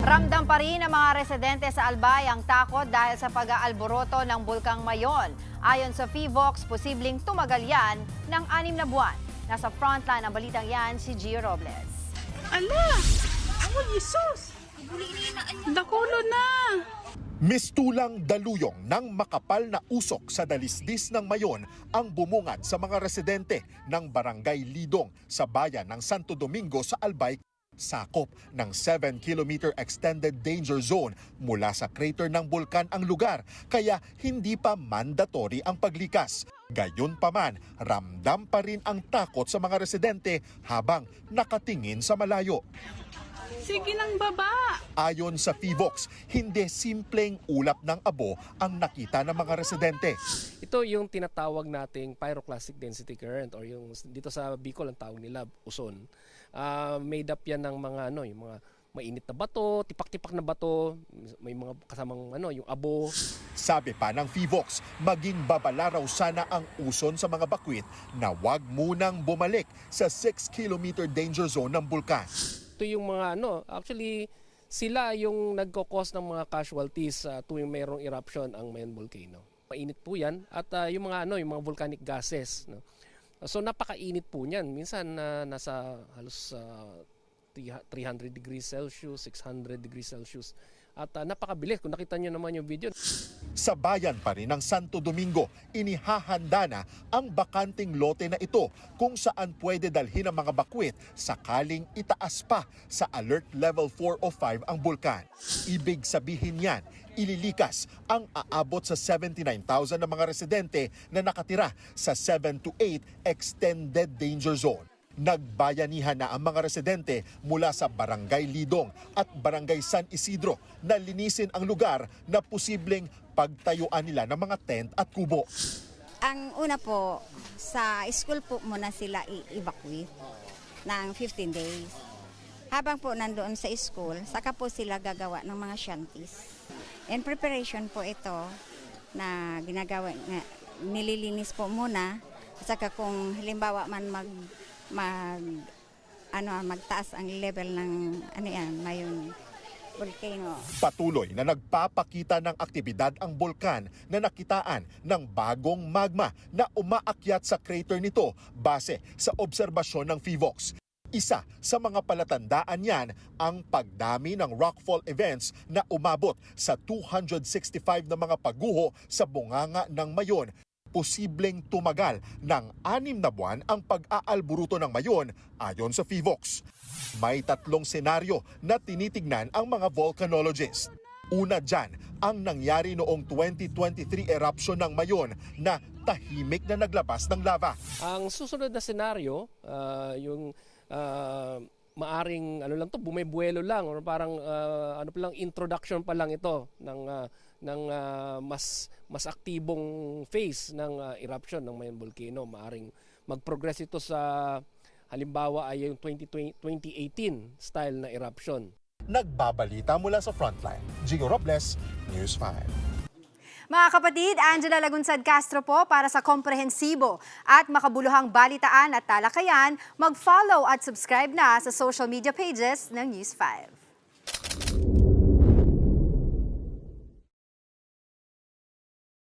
Ramdam pa rin ng mga residente sa Albay ang takot dahil sa pag-aalboroto ng Bulkang Mayon. Ayon sa PHIVOX, posibleng tumagal yan ng 6 na buwan. Nasa frontline ang balitang yan si Gio Robles. Ala! Oh, Jesus! Dakulo na! Mistulang daluyong ng makapal na usok sa dalisdis ng Mayon ang bumungad sa mga residente ng Barangay Lidong sa bayan ng Santo Domingo sa Albay, sakop ng 7-kilometer extended danger zone mula sa crater ng bulkan ang lugar, kaya hindi pa mandatory ang paglikas. Gayunpaman, ramdam pa rin ang takot sa mga residente habang nakatingin sa malayo. Sige ng baba! Ayon sa PHIVOX, hindi simpleng ulap ng abo ang nakita ng mga residente. Ito yung tinatawag nating pyroclastic density current or yung dito sa Bicol ang tawag nila uson. Made up yan ng mga yung mga mainit na bato, tipak-tipak na bato, may mga kasamang yung abo. Sabi pa ng PHIVOX, maging babala raw sana ang uson sa mga bakwit na wag munang bumalik sa 6-kilometer danger zone ng bulkan. Ito yung mga actually sila yung nagko-cause ng mga casualties tuwing mayroong eruption ang Mayon volcano. Mainit po yan at yung mga yung mga volcanic gases, no. So napakainit po niyan. Minsan nasa halos 300 degrees Celsius, 600 degrees Celsius. At napakabilis kung nakita niyo naman yung video. Sa bayan pa rin ng Santo Domingo, inihahanda na ang bakanting lote na ito kung saan pwede dalhin ang mga bakwit sakaling itaas pa sa alert level 4 o 5 ang bulkan. Ibig sabihin yan, ililikas ang aabot sa 79,000 na mga residente na nakatira sa 7 to 8 extended danger zone. Nagbayanihan na ang mga residente mula sa Barangay Lidong at Barangay San Isidro na linisin ang lugar na posibleng pagtayuan nila ng mga tent at kubo. Ang una po, sa school po muna sila i-evacuate ng 15 days. Habang po nandoon sa school, saka po sila gagawa ng mga shanties. In preparation po ito na ginagawa, nililinis po muna, saka kung halimbawa man magtaas ang level ng Mayon volcano. Patuloy na nagpapakita ng aktibidad ang bulkan na nakitaan ng bagong magma na umaakyat sa crater nito base sa obserbasyon ng PHIVOX. Isa sa mga palatandaan yan ang pagdami ng rockfall events na umabot sa 265 na mga pagguho sa bunganga ng Mayon. Posibleng tumagal ng 6 na buwan ang pag-aalburuto ng Mayon ayon sa PHIVOX. May 3 senaryo na tinitignan ang mga volcanologists. Una dyan, ang nangyari noong 2023 eruption ng Mayon na tahimik na naglabas ng lava. Ang susunod na senaryo, yung maaring bumibuelo lang or parang introduction pa lang ito ng mas aktibong phase ng eruption ng Mayon volcano. Maaring mag-progress ito sa halimbawa ay yung 2018 style na eruption. Nagbabalita mula sa Frontline, Gio Robles, News 5. Mga kapatid, Angela Lagunsad Castro po para sa komprehensibo at makabuluhang balitaan at talakayan. Mag-follow at subscribe na sa social media pages ng News 5.